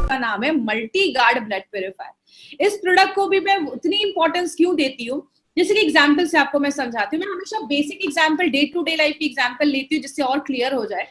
का नाम है मल्टी गार्ड ब्लड प्यूरिफायर। इस प्रोडक्ट को भी मैं उतनी इंपॉर्टेंस क्यों देती हूँ, जैसे कि एग्जाम्पल से आपको मैं समझाती हूँ। मैं हमेशा basic example, day to day life की एग्जाम्पल लेती हूँ जिससे और क्लियर हो जाए।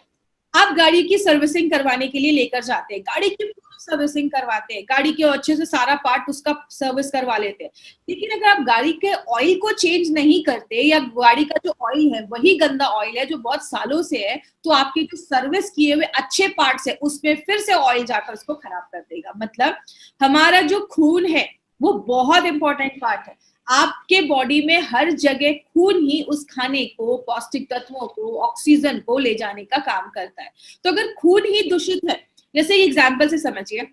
आप गाड़ी की सर्विसिंग करवाने के लिए लेकर जाते हैं, गाड़ी की सर्विसिंग करवाते हैं, गाड़ी के अच्छे से सारा पार्ट उसका सर्विस करवा लेते हैं, लेकिन अगर आप गाड़ी के ऑयल को चेंज नहीं करते या गाड़ी का जो ऑयल है वही गंदा ऑयल है जो बहुत सालों से है, तो आपके जो सर्विस किए हुए अच्छे पार्ट्स है उसमें फिर से ऑयल जाकर उसको खराब कर देगा। मतलब हमारा जो खून है वो बहुत इंपॉर्टेंट पार्ट है। आपके बॉडी में हर जगह खून ही उस खाने को, पौष्टिक तत्वों को, ऑक्सीजन को ले जाने का काम करता है। तो अगर खून ही दूषित है, जैसे एग्जाम्पल से समझिए,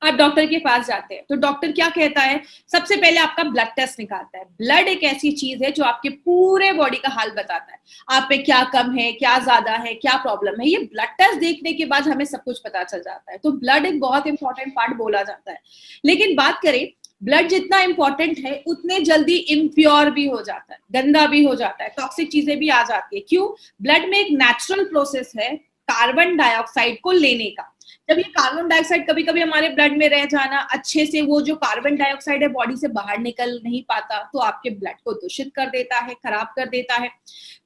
आप डॉक्टर के पास जाते हैं तो डॉक्टर क्या कहता है, सबसे पहले आपका ब्लड टेस्ट निकालता है। ब्लड एक ऐसी चीज है जो आपके पूरे बॉडी का हाल बताता है, आप पे क्या कम है, क्या ज्यादा है, क्या प्रॉब्लम है। ये ब्लड टेस्ट देखने के बाद हमें सब कुछ पता चल जाता है। तो ब्लड एक बहुत इंपॉर्टेंट पार्ट बोला जाता है। लेकिन बात करें, ब्लड जितना इंपॉर्टेंट है उतने जल्दी इम्प्योर भी हो जाता है, गंदा भी हो जाता है, टॉक्सिक चीजें भी आ जाती है। क्यों? ब्लड में एक नेचुरल प्रोसेस है कार्बन डाइऑक्साइड को लेने का। जब ये कार्बन डाइऑक्साइड कभी कभी हमारे ब्लड में रह जाना, अच्छे से वो जो कार्बन डाइऑक्साइड है बॉडी से बाहर निकल नहीं पाता, तो आपके ब्लड को दूषित कर देता है, खराब कर देता है।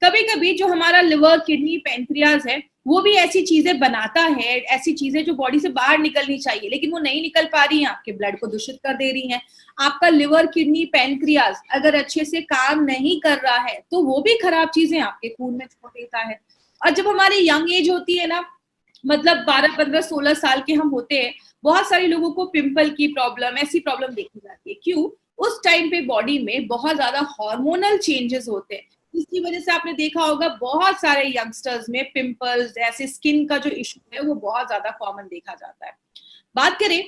कभी कभी जो हमारा लिवर, किडनी, पैंक्रियाज है वो भी ऐसी चीजें बनाता है, ऐसी चीजें जो बॉडी से बाहर निकलनी चाहिए लेकिन वो नहीं निकल पा रही हैं, आपके ब्लड को दूषित कर दे रही हैं। आपका लिवर, किडनी, पैंक्रियाज अगर अच्छे से काम नहीं कर रहा है तो वो भी खराब चीजें आपके खून में छोड़ देता है। और जब हमारी यंग एज होती है ना, मतलब 12, 15, 16 साल के हम होते हैं, बहुत सारे लोगों को पिंपल की प्रॉब्लम, ऐसी प्रॉब्लम देखी जाती है। क्यों? उस टाइम पे बॉडी में बहुत ज्यादा हार्मोनल चेंजेस होते हैं, इसकी वजह से आपने देखा होगा बहुत सारे यंगस्टर्स में पिंपल्स, ऐसे स्किन का जो इशू है वो बहुत ज्यादा कॉमन देखा जाता है। बात करें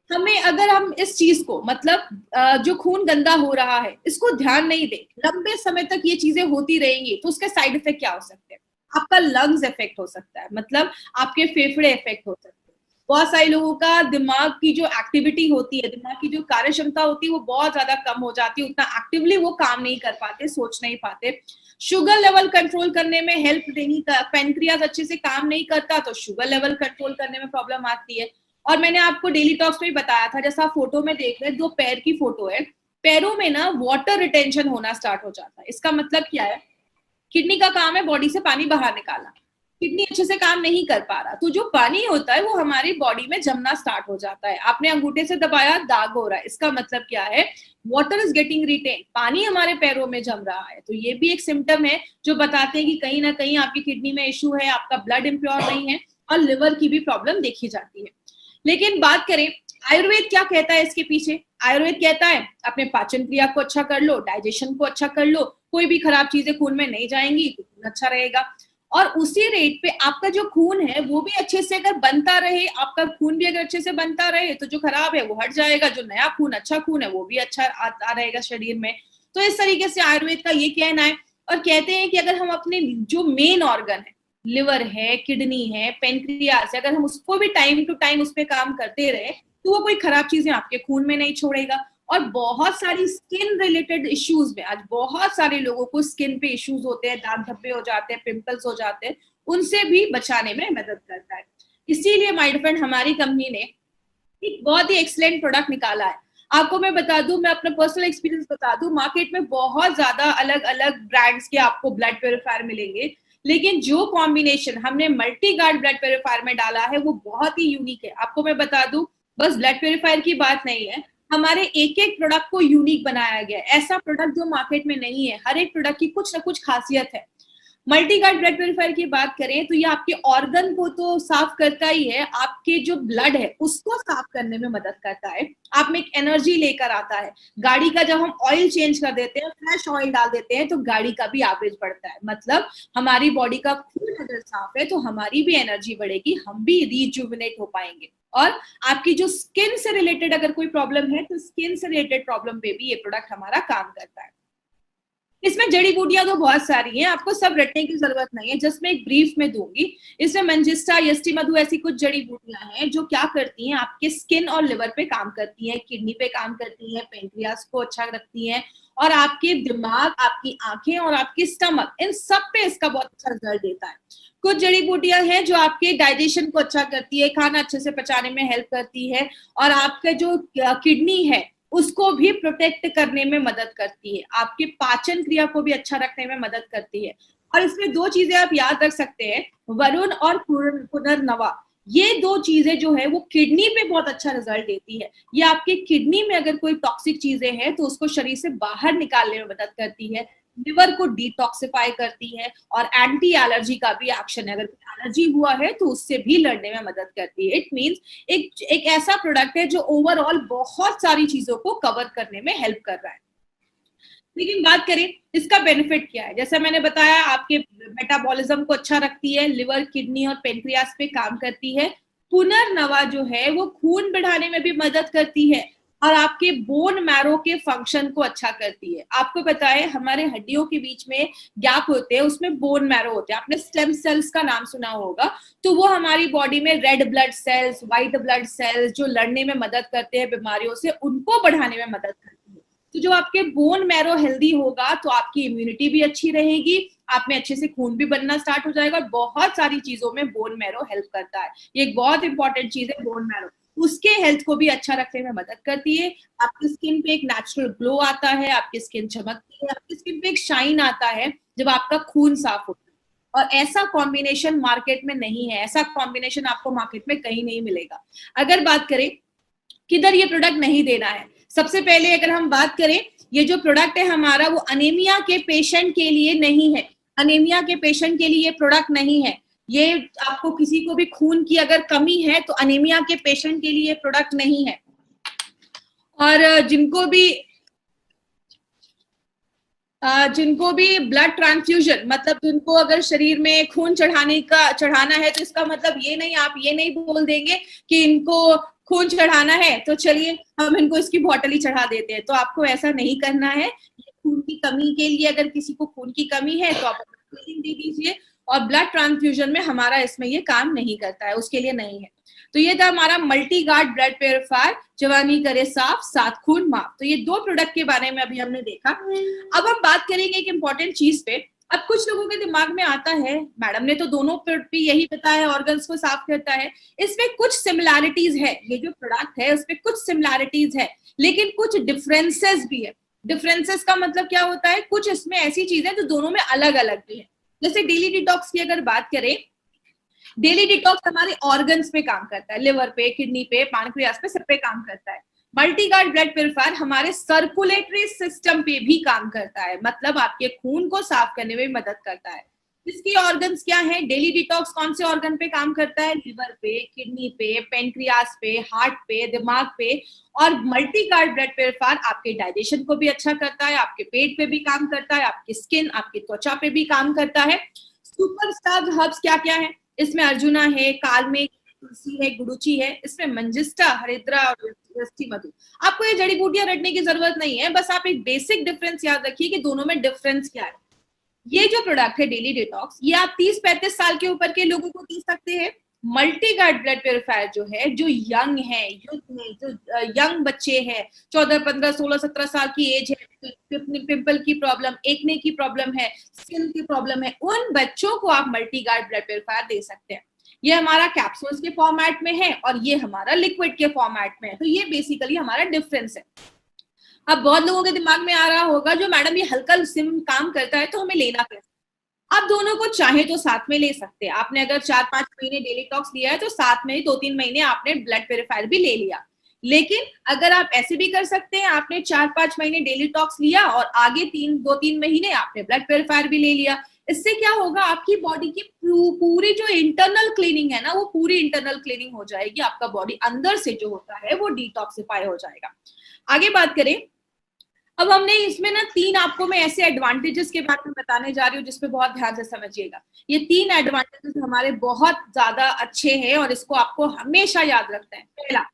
हमें, अगर हम इस चीज को, मतलब जो खून गंदा हो रहा है इसको ध्यान नहीं दे, लंबे समय तक ये चीजें होती रहेंगी, तो उसके साइड इफेक्ट क्या हो सकते हैं? आपका लंग्स इफेक्ट हो सकता है, मतलब आपके फेफड़े इफेक्ट हो सकते हैं। बहुत सारे लोगों का दिमाग की जो एक्टिविटी होती है, दिमाग की जो कार्य क्षमता होती है वो बहुत ज्यादा कम हो जाती है, उतना एक्टिवली वो काम नहीं कर पाते, सोच नहीं पाते। शुगर लेवल कंट्रोल करने में हेल्प देनी, पेनक्रियाज अच्छे से काम नहीं करता तो शुगर लेवल कंट्रोल करने में प्रॉब्लम आती है। और मैंने आपको डेली टॉक्स में भी बताया था, जैसा फोटो में देख रहे हैं, 2 पैर की फोटो है, पैरों में ना वाटर रिटेंशन होना स्टार्ट हो जाता है। इसका मतलब क्या है? किडनी का काम है बॉडी से पानी बाहर निकालना, किडनी अच्छे से काम नहीं कर पा रहा, तो जो पानी होता है वो हमारी बॉडी में जमना स्टार्ट हो जाता है। आपने अंगूठे से दबाया, दाग हो रहा है, इसका मतलब क्या है? वाटर इज गेटिंग रिटेन, पानी हमारे पैरों में जम रहा है। तो ये भी एक सिम्टम है जो बताते हैं कि कहीं ना कहीं आपकी किडनी में इशू है, आपका ब्लड इम्प्योर नहीं है, और लिवर की भी प्रॉब्लम देखी जाती है। लेकिन बात करें आयुर्वेद क्या कहता है इसके पीछे? आयुर्वेद कहता है अपने पाचन क्रिया को अच्छा कर लो, डाइजेशन को अच्छा कर लो, कोई भी खराब चीजें खून में नहीं जाएंगी तो खून अच्छा रहेगा। और उसी रेट पे आपका जो खून है वो भी अच्छे से अगर बनता रहे, आपका खून भी अगर अच्छे से बनता रहे तो जो खराब है वो हट जाएगा, जो नया खून, अच्छा खून है वो भी अच्छा आता रहेगा शरीर में। तो इस तरीके से आयुर्वेद का ये कहना है। और कहते हैं कि अगर हम अपने जो मेन ऑर्गन है, लिवर है, किडनी है, पेनक्रियास है, अगर हम उसको भी टाइम टू टाइम उस पर काम करते रहे तो वो कोई खराब चीजें आपके खून में नहीं छोड़ेगा। और बहुत सारी स्किन रिलेटेड इश्यूज में आज बहुत सारे लोगों को स्किन पे इश्यूज होते हैं, दाग धब्बे हो जाते हैं, पिंपल्स हो जाते हैं, उनसे भी बचाने में मदद करता है। इसीलिए माय फ्रेंड, हमारी कंपनी ने एक बहुत ही एक्सीलेंट प्रोडक्ट निकाला है। आपको मैं बता दूं, मैं अपना पर्सनल एक्सपीरियंस बता दूं, मार्केट में बहुत ज्यादा अलग अलग ब्रांड्स के आपको ब्लड प्यूरिफायर मिलेंगे, लेकिन जो कॉम्बिनेशन हमने मल्टी गार्ड ब्लड प्यूरिफायर में डाला है वो बहुत ही यूनिक है। आपको मैं बता दूं, बस ब्लड प्यूरिफायर की बात नहीं है, हमारे एक एक प्रोडक्ट को यूनिक बनाया गया है। ऐसा प्रोडक्ट जो मार्केट में नहीं है, हर एक प्रोडक्ट की कुछ ना कुछ खासियत है। मल्टी गार्ड ब्लड प्यूरिफायर की बात करें तो ये आपके ऑर्गन को तो साफ करता ही है, आपके जो ब्लड है उसको साफ करने में मदद करता है, आप में एक एनर्जी लेकर आता है। गाड़ी का जब हम ऑयल चेंज कर देते हैं, फ्रेश ऑयल डाल देते हैं, तो गाड़ी का भी एवरेज बढ़ता है। मतलब हमारी बॉडी का खून अगर साफ है तो हमारी भी एनर्जी बढ़ेगी, हम भी रिजुविनेट हो पाएंगे। और आपकी जो स्किन से रिलेटेड अगर कोई प्रॉब्लम है तो स्किन से रिलेटेड प्रॉब्लम पे भी ये प्रोडक्ट हमारा काम करता है। इसमें जड़ी बूटियां तो बहुत सारी हैं, आपको सब रटने की जरूरत नहीं है, जस्ट मैं एक ब्रीफ में दूंगी। इसमें मंजिस्टा, यष्टि मधु, ऐसी कुछ जड़ी बूटियां हैं जो क्या करती हैं, आपके स्किन और लिवर पे काम करती हैं, किडनी पे काम करती हैं, पेंक्रियास को अच्छा रखती हैं, और आपके दिमाग, आपकी आंखें और आपकी स्टमक, इन सब पे इसका बहुत अच्छा रिजल्ट देता है। कुछ जड़ी बूटियां हैं जो आपके डाइजेशन को अच्छा करती है, खाना अच्छे से पचाने में हेल्प करती है, और आपका जो किडनी है उसको भी प्रोटेक्ट करने में मदद करती है, आपके पाचन क्रिया को भी अच्छा रखने में मदद करती है। और इसमें दो चीजें आप याद रख सकते हैं, वरुण और पुनर्नवा, ये दो चीजें जो है वो किडनी पे बहुत अच्छा रिजल्ट देती है। ये आपके किडनी में अगर कोई टॉक्सिक चीजें हैं तो उसको शरीर से बाहर निकालने में मदद करती है, लिवर को डिटॉक्सिफाई करती है, और एंटी एलर्जी का भी एक्शन है, अगर एलर्जी हुआ है तो उससे भी लड़ने में मदद करती है। इट मींस एक ऐसा प्रोडक्ट है जो ओवरऑल बहुत सारी चीजों को कवर करने में हेल्प कर रहा है। लेकिन बात करें इसका बेनिफिट क्या है, जैसा मैंने बताया आपके मेटाबॉलिज्म को अच्छा रखती है, लिवर, किडनी और पेनक्रियास पे काम करती है। पुनर्नवा जो है वो खून बढ़ाने में भी मदद करती है, और आपके बोन मैरो के फंक्शन को अच्छा करती है। आपको पता है हमारे हड्डियों के बीच में गैप होते हैं, उसमें बोन मैरो होते हैं, आपने स्टेम सेल्स का नाम सुना होगा। तो वो हमारी बॉडी में red blood cells, white blood cells जो लड़ने में मदद करते हैं बीमारियों से, उनको बढ़ाने में मदद करते हैं। तो जो आपके बोन मैरो हेल्दी होगा तो आपकी इम्यूनिटी भी अच्छी रहेगी, आप में अच्छे से खून भी बनना स्टार्ट हो जाएगा, और बहुत सारी चीजों में बोन मैरो हेल्प करता है। ये एक बहुत इंपॉर्टेंट चीज है बोन मैरो, उसके हेल्थ को भी अच्छा रखने में मदद करती है। आपकी स्किन पे एक नेचुरल ग्लो आता है, आपकी स्किन चमकती है, आपकी स्किन पे एक शाइन आता है जब आपका खून साफ होता है। और ऐसा कॉम्बिनेशन मार्केट में नहीं है, ऐसा कॉम्बिनेशन आपको मार्केट में कहीं नहीं मिलेगा। अगर बात करें किधर ये प्रोडक्ट नहीं देना है, सबसे पहले अगर हम बात करें, ये जो प्रोडक्ट है हमारा वो अनीमिया के पेशेंट के लिए नहीं है, अनीमिया के पेशेंट के लिए ये प्रोडक्ट नहीं है। ये आपको किसी को भी खून की अगर कमी है तो अनीमिया के पेशेंट के लिए प्रोडक्ट नहीं है। और जिनको भी ब्लड ट्रांसफ्यूजन, मतलब जिनको अगर शरीर में खून चढ़ाना है, तो इसका मतलब ये नहीं, आप ये नहीं बोल देंगे कि इनको खून चढ़ाना है तो चलिए हम इनको इसकी बॉटल ही चढ़ा देते हैं, तो आपको ऐसा नहीं करना है। खून की कमी के लिए अगर किसी को खून की कमी है तो आप दे दीजिए, और ब्लड ट्रांसफ्यूजन में हमारा इसमें ये काम नहीं करता है, उसके लिए नहीं है। तो ये था हमारा मल्टी गार्ड ब्लड प्योरीफायर, जवानी करे साफ, साथ खून माफ। तो ये दो प्रोडक्ट के बारे में अभी हमने देखा। अब हम बात करेंगे एक इंपॉर्टेंट चीज पे। अब कुछ लोगों के दिमाग में आता है, मैडम ने तो दोनों पे यही बताया, ऑर्गन्स को साफ करता है, इसमें कुछ सिमिलैरिटीज है, ये जो प्रोडक्ट है उसमें कुछ सिमिलैरिटीज है, लेकिन कुछ डिफरेंसेस भी है। डिफरेंसेस का मतलब क्या होता है, कुछ इसमें ऐसी चीजें जो दोनों में अलग अलग भी है। जैसे डेली डिटॉक्स की अगर बात करें, डेली डिटॉक्स हमारे ऑर्गन्स पे काम करता है, लिवर पे, किडनी पे, पैनक्रियास पे, सब पे काम करता है। मल्टीगार्ड ब्लड प्योरीफायर हमारे सर्कुलेटरी सिस्टम पे भी काम करता है, मतलब आपके खून को साफ करने में मदद करता है। इसकी ऑर्गन्स क्या है, डेली डिटॉक्स कौन से ऑर्गन पे काम करता है, लिवर पे, किडनी पे, पेनक्रियास पे, हार्ट पे, दिमाग पे। और मल्टीगार्ड ब्लड प्योरीफायर आपके डाइजेशन को भी अच्छा करता है, आपके पेट पे भी काम करता है, आपकी स्किन, आपकी त्वचा पे भी काम करता है। सुपरस्टार हर्ब्स क्या क्या है, इसमें अर्जुना है, कालमेघ, तुलसी है, गुडुचि है, इसमें मंजिष्ठा, हरिद्रा और मधु। आपको ये जड़ी बूटियां रटने की जरूरत नहीं है, बस आप एक बेसिक डिफरेंस याद रखिए कि दोनों में डिफरेंस क्या है। ये जो प्रोडक्ट है डेली डिटॉक्स, ये आप 30-35 साल के ऊपर के लोगों को दे सकते हैं। मल्टीगार्ड ब्लड प्योरीफायर जो है, जो यंग है, जो यंग बच्चे हैं, 14, 15, 16, 17 साल की एज है, पिंपल की प्रॉब्लम, एक्ने की प्रॉब्लम है, स्किन की प्रॉब्लम है, उन बच्चों को आप मल्टीगार्ड ब्लड प्योरीफायर दे सकते हैं। ये हमारा कैप्सूल्स के फॉर्मेट में है और ये हमारा लिक्विड के फॉर्मेट में है। तो ये बेसिकली हमारा डिफरेंस है। अब बहुत लोगों के दिमाग में आ रहा होगा, जो मैडम ये हल्का सिम काम करता है तो हमें लेना कैसे? आप दोनों को चाहे तो साथ में ले सकते हैं। आपने अगर 4-5 महीने डेली टॉक्स लिया है तो साथ में ही 2-3 महीने आपने ब्लड प्योरीफायर भी ले लिया। लेकिन अगर आप ऐसे भी कर सकते हैं, आपने 4-5 महीने डेली टॉक्स लिया और आगे 2-3 महीने आपने ब्लड प्योरीफायर भी ले लिया। इससे क्या होगा, आपकी बॉडी की पूरी जो इंटरनल क्लीनिंग है ना, वो पूरी इंटरनल क्लीनिंग हो जाएगी। आपका बॉडी अंदर से जो होता है वो डिटॉक्सिफाई हो जाएगा। आगे बात करें, अब हमने इसमें ना 3 आपको मैं ऐसे एडवांटेजेस के बारे में बताने जा रही हूँ जिसपे बहुत ध्यान से समझिएगा। ये 3 एडवांटेजेस हमारे बहुत ज्यादा अच्छे हैं और इसको आपको हमेशा याद रखना है। पहला,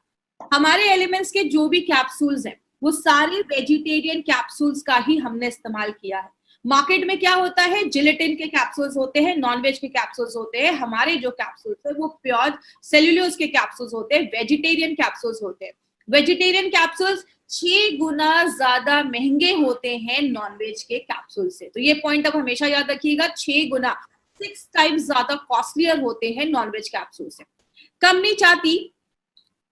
हमारे एलिमेंट्स के जो भी कैप्सूल्स हैं वो सारे वेजिटेरियन कैप्सूल्स का ही हमने इस्तेमाल किया है। मार्केट में क्या होता है, जिलेटिन के कैप्सूल्स होते हैं, नॉनवेज के कैप्सूल्स होते हैं। हमारे जो कैप्सूल्स है वो प्योर सेल्यूलोज के कैप्सूल्स होते हैं, वेजिटेरियन कैप्सूल्स होते हैं। वेजिटेरियन कैप्सूल्स 6 गुना ज्यादा महंगे होते हैं नॉनवेज के कैप्सूल से। तो ये पॉइंट अब हमेशा याद रखिएगा, 6 गुना। 6 टाइम्स ज्यादा कॉस्टलियर होते हैं नॉनवेज कैप्सूल से। कंपनी चाहती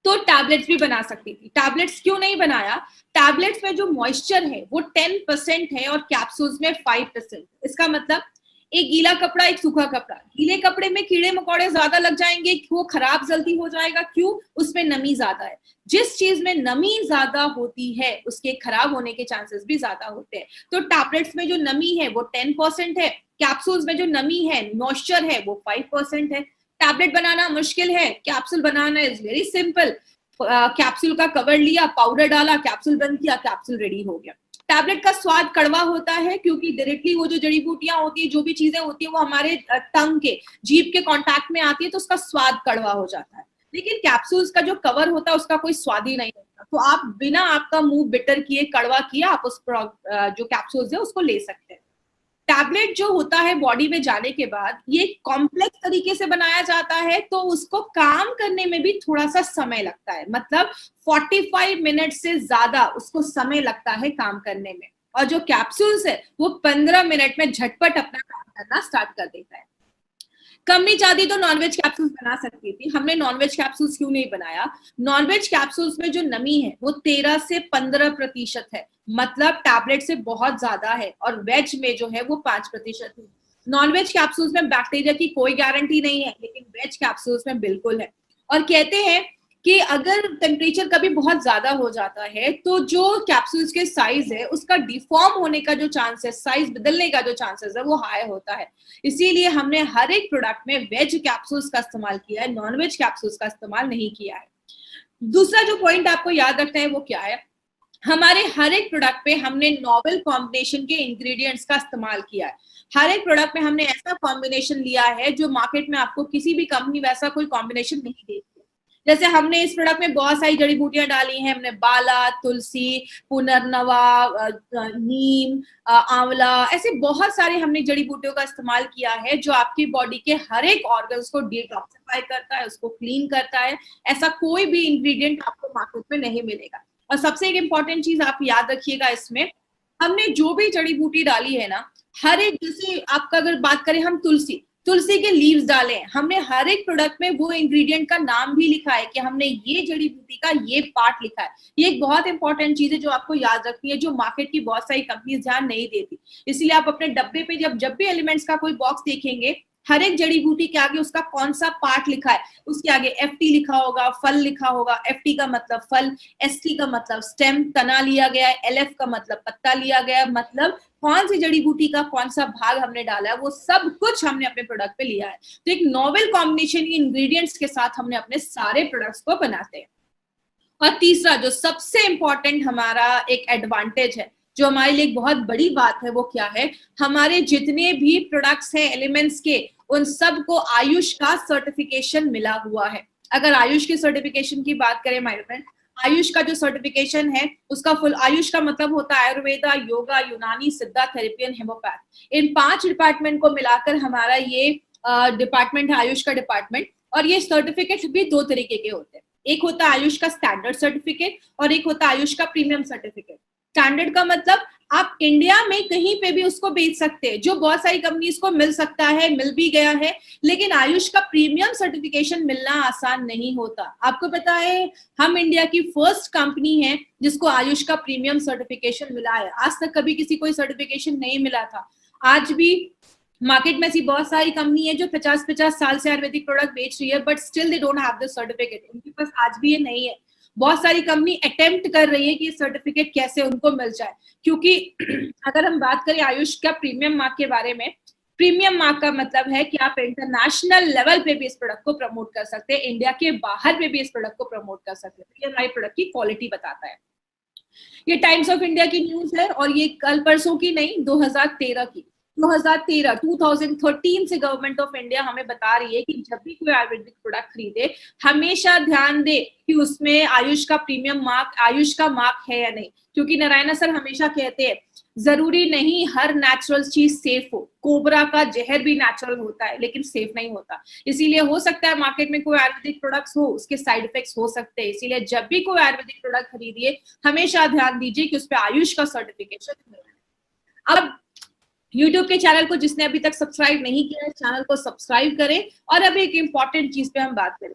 तो टैबलेट्स भी बना सकती थी। टैबलेट्स क्यों नहीं बनाया? टैबलेट्स में जो मॉइस्चर है वो 10% है और कैप्सूल्स में 5%। इसका मतलब एक गीला कपड़ा, एक सूखा कपड़ा, गीले कपड़े में कीड़े मकोड़े ज्यादा लग जाएंगे, वो खराब जल्दी हो जाएगा। क्यों? उसमें नमी ज्यादा है। जिस चीज में नमी ज्यादा होती है उसके खराब होने के चांसेस भी ज्यादा होते हैं। तो टैबलेट्स में जो नमी है वो 10% है, कैप्सूल्स में जो नमी है, मॉइस्चर है, वो 5% है। टैबलेट बनाना मुश्किल है, capsule banana is very simple. Capsule का कवर लिया, पाउडर डाला, कैप्सूल बंद किया, कैप्सूल रेडी हो गया। टैबलेट का स्वाद कड़वा होता है क्योंकि डायरेक्टली वो जो जड़ी बूटियां होती है, जो भी चीजें होती है, वो हमारे टंग के, जीभ के कांटेक्ट में आती है, तो उसका स्वाद कड़वा हो जाता है। लेकिन कैप्सूल्स का जो कवर होता है उसका कोई स्वाद ही नहीं होता। तो आप बिना आपका मुंह बिटर किए, कड़वा किए, आप उस जो कैप्सूल्स है उसको ले सकते हैं। टैबलेट जो होता है बॉडी में जाने के बाद ये कॉम्प्लेक्स तरीके से बनाया जाता है, तो उसको काम करने में भी थोड़ा सा समय लगता है। मतलब 45 मिनट से ज्यादा उसको समय लगता है काम करने में। और जो कैप्सूल्स है वो 15 मिनट में झटपट अपना काम करना स्टार्ट कर देता है। कंपनी चाहती तो नॉनवेज कैप्सूल्स बना सकती थी। हमने नॉनवेज कैप्सूल्स क्यों नहीं बनाया? नॉनवेज कैप्सूल्स में जो नमी है वो 13 से 15% है, मतलब टैबलेट से बहुत ज्यादा है। और वेज में जो है वो 5% है। नॉनवेज कैप्सूल्स में बैक्टीरिया की कोई गारंटी नहीं है, लेकिन वेज कैप्सूल्स में बिल्कुल है। और कहते हैं कि अगर टेम्परेचर कभी बहुत ज्यादा हो जाता है तो जो कैप्सूल्स के साइज है उसका डिफॉर्म होने का जो चांस है, साइज बदलने का जो चांसेस है, वो हाई होता है। इसीलिए हमने हर एक प्रोडक्ट में वेज कैप्सूल्स का इस्तेमाल किया है, नॉनवेज कैप्सूल्स का इस्तेमाल नहीं किया है। दूसरा जो पॉइंट आपको याद रखना है वो क्या है? हमारे हर एक प्रोडक्ट पे हमने नॉवेल कॉम्बिनेशन के इंग्रेडिएंट्स का इस्तेमाल किया है। हर एक प्रोडक्ट में हमने ऐसा कॉम्बिनेशन लिया है जो मार्केट में आपको किसी भी कंपनी वैसा कोई कॉम्बिनेशन नहीं देती। जैसे हमने इस प्रोडक्ट में बहुत सारी जड़ी बूटियां डाली हैं। हमने बाला, तुलसी, पुनर्नवा, नीम, आंवला, ऐसे बहुत सारे हमने जड़ी बूटियों का इस्तेमाल किया है जो आपकी बॉडी के हर एक ऑर्गन्स को डिटॉक्सिफाई करता है, उसको क्लीन करता है। ऐसा कोई भी इंग्रेडिएंट आपको मार्केट में नहीं मिलेगा। और सबसे एक इम्पॉर्टेंट चीज आप याद रखिएगा, इसमें हमने जो भी जड़ी बूटी डाली है ना, हर एक, जैसे आपका अगर बात करें हम तुलसी के लीव्स डाले हैं, हमने हर एक प्रोडक्ट में वो इंग्रेडिएंट का नाम भी लिखा है कि हमने ये जड़ी बूटी का ये पार्ट लिखा है। ये एक बहुत इंपॉर्टेंट चीज है जो आपको याद रखनी है, जो मार्केट की बहुत सारी कंपनीज ध्यान नहीं देती। इसलिए आप अपने डब्बे पे जब भी एलिमेंट्स का कोई बॉक्स देखेंगे, हर एक जड़ी बूटी के आगे उसका कौन सा पार्ट लिखा है, उसके आगे एफटी लिखा होगा, फल लिखा होगा। एफटी का मतलब फल, एसटी का मतलब स्टेम, तना लिया गया है, एलएफ का मतलब पत्ता लिया गया है, मतलब कौन सी जड़ी बूटी का कौन सा भाग हमने डाला है, वो सब कुछ हमने अपने प्रोडक्ट पे लिया है। तो एक नॉवेल कॉम्बिनेशन इंग्रेडिएंट्स के साथ हमने अपने सारे प्रोडक्ट्स को बनाते हैं। और तीसरा जो सबसे इंपॉर्टेंट हमारा एक एडवांटेज है, जो हमारे लिए एक बहुत बड़ी बात है, वो क्या है? हमारे जितने भी प्रोडक्ट्स हैं एलिमेंट्स के, उन सब को आयुष का सर्टिफिकेशन मिला हुआ है। अगर आयुष की सर्टिफिकेशन की बात करें माय फ्रेंड, आयुष का जो सर्टिफिकेशन है उसका फुल, आयुष का मतलब होता है आयुर्वेदा, योगा, यूनानी, सिद्धा, थेरेपी एंड हेमोपैथ। इन 5 डिपार्टमेंट को मिलाकर हमारा ये डिपार्टमेंट है, आयुष का डिपार्टमेंट। और ये सर्टिफिकेट भी 2 तरीके के होते हैं। एक होता है आयुष का स्टैंडर्ड सर्टिफिकेट और एक होता है आयुष का प्रीमियम सर्टिफिकेट। स्टैंडर्ड का मतलब आप इंडिया में कहीं पे भी उसको बेच सकते हैं, जो बहुत सारी कंपनीज को मिल सकता है, मिल भी गया है। लेकिन आयुष का प्रीमियम सर्टिफिकेशन मिलना आसान नहीं होता। आपको पता है, हम इंडिया की फर्स्ट कंपनी है जिसको आयुष का प्रीमियम सर्टिफिकेशन मिला है। आज तक कभी किसी को सर्टिफिकेशन नहीं मिला था। आज भी मार्केट में ऐसी बहुत सारी कंपनी है जो 50-50 साल से आयुर्वेदिक प्रोडक्ट बेच रही है, but still they don't have this certificate. उनके पास आज भी ये नहीं है। बहुत सारी कंपनी अटेम्प्ट कर रही है कि सर्टिफिकेट कैसे उनको मिल जाए, क्योंकि अगर हम बात करें आयुष का प्रीमियम मार्क के बारे में, प्रीमियम मार्क का मतलब है कि आप इंटरनेशनल लेवल पे भी इस प्रोडक्ट को प्रमोट कर सकते हैं, इंडिया के बाहर पे भी इस प्रोडक्ट को प्रमोट कर सकते हैं। ये हमारे प्रोडक्ट की क्वालिटी बताता है। ये टाइम्स ऑफ इंडिया की न्यूज है और ये कल परसों की नहीं, 2013 की। 2013 से गवर्नमेंट ऑफ इंडिया हमें बता रही है कि जब भी कोई आयुर्वेदिक प्रोडक्ट खरीदे, हमेशा ध्यान दे कि उसमें आयुष का प्रीमियम मार्क, आयुष का मार्क है या नहीं। क्योंकि नारायण सर हमेशा कहते हैं, जरूरी नहीं हर नेचुरल चीज सेफ हो। कोबरा का जहर भी नेचुरल होता है लेकिन सेफ नहीं होता। इसीलिए हो सकता है मार्केट में कोई आयुर्वेदिक प्रोडक्ट्स हो, उसके साइड इफेक्ट्स हो सकते हैं। इसीलिए जब भी कोई आयुर्वेदिक प्रोडक्ट खरीदिए, हमेशा ध्यान दीजिए कि उस पर आयुष का सर्टिफिकेशन मिले। अब YouTube के चैनल को जिसने अभी तक सब्सक्राइब नहीं किया है, चैनल को सब्सक्राइब करें। और अब एक इंपॉर्टेंट चीज पे हम बात करें।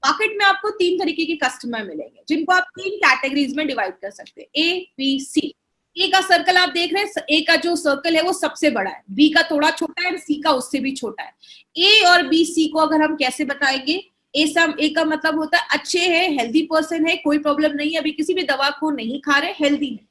मार्केट में आपको 3 तरीके के कस्टमर मिलेंगे, जिनको आप 3 कैटेगरीज में डिवाइड कर सकते हैं, ए, बी, सी। ए का सर्कल आप देख रहे हैं, ए का जो सर्कल है वो सबसे बड़ा है, बी का थोड़ा छोटा है, सी का उससे भी छोटा है। ए और बी, सी को अगर हम कैसे बताएंगे, ए का मतलब होता है अच्छे है, हेल्दी पर्सन है, कोई प्रॉब्लम नहीं है, अभी किसी भी दवा को नहीं खा रहे, हेल्दी है।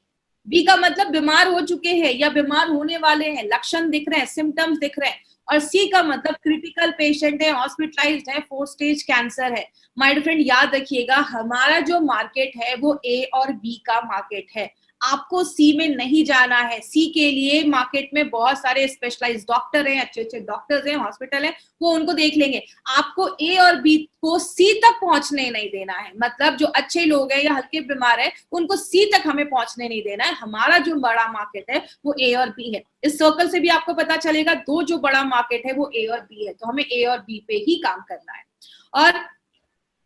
बी का मतलब बीमार हो चुके हैं या बीमार होने वाले हैं, लक्षण दिख रहे हैं, सिम्टम्स दिख रहे हैं। और सी का मतलब क्रिटिकल पेशेंट है, हॉस्पिटलाइज्ड है, 4 स्टेज कैंसर है। माय फ्रेंड याद रखिएगा, हमारा जो मार्केट है वो ए और बी का मार्केट है। आपको सी में नहीं जाना है। सी के लिए मार्केट में बहुत सारे स्पेशलाइज्ड डॉक्टर हैं, अच्छे अच्छे डॉक्टर्स हैं, हॉस्पिटल है, वो उनको देख लेंगे। आपको ए और बी को सी तक पहुंचने नहीं देना है। मतलब जो अच्छे लोग हैं या हल्के बीमार है उनको सी तक हमें पहुंचने नहीं देना है। हमारा जो बड़ा मार्केट है वो ए और बी है। इस सर्कल से भी आपको पता चलेगा, दो जो बड़ा मार्केट है वो ए और बी है, तो हमें ए और बी पे ही काम करना है। और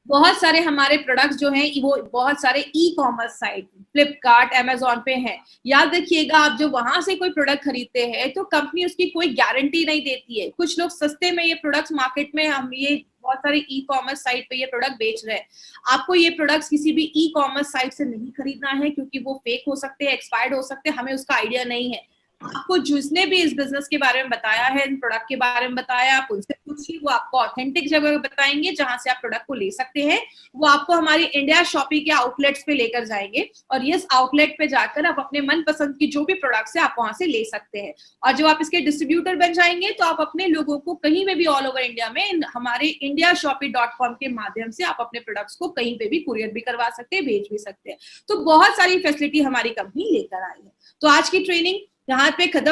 बहुत सारे हमारे प्रोडक्ट्स जो हैं वो बहुत सारे e commerce site, Flipkart, Amazon पे हैं। याद रखिएगा, आप जो वहां से कोई प्रोडक्ट खरीदते हैं तो कंपनी उसकी कोई गारंटी नहीं देती है। कुछ लोग सस्ते में ये प्रोडक्ट्स मार्केट में, हम ये बहुत सारे ई कॉमर्स साइट पे ये प्रोडक्ट बेच रहे हैं। आपको ये प्रोडक्ट्स किसी भी ई कॉमर्स साइट से नहीं खरीदना है, क्योंकि वो फेक हो सकते हैं, एक्सपायर्ड हो सकते हैं, हमें उसका आइडिया नहीं है। आपको जिसने भी इस बिजनेस के बारे में बताया है, इन प्रोडक्ट के बारे में बताया, आप उनसे पूछिए, वो आपको ऑथेंटिक जगह बताएंगे जहां से आप प्रोडक्ट को ले सकते हैं। वो आपको हमारी इंडिया शॉपी के आउटलेट्स पे लेकर जाएंगे, और इस आउटलेट पे जाकर आप अपने मनपसंद की जो भी प्रोडक्ट्स है आप वहां से ले सकते हैं। और जब आप इसके डिस्ट्रीब्यूटर बन जाएंगे तो आप अपने लोगों को कहीं में भी ऑल ओवर इंडिया में हमारे indiashopee.com के माध्यम से आप अपने प्रोडक्ट्स को कहीं पे भी कुरियर भी करवा सकते हैं, भेज भी सकते हैं। तो बहुत सारी फैसिलिटी हमारी कंपनी लेकर आई है। तो आज की ट्रेनिंग यहाँ पे खत्म।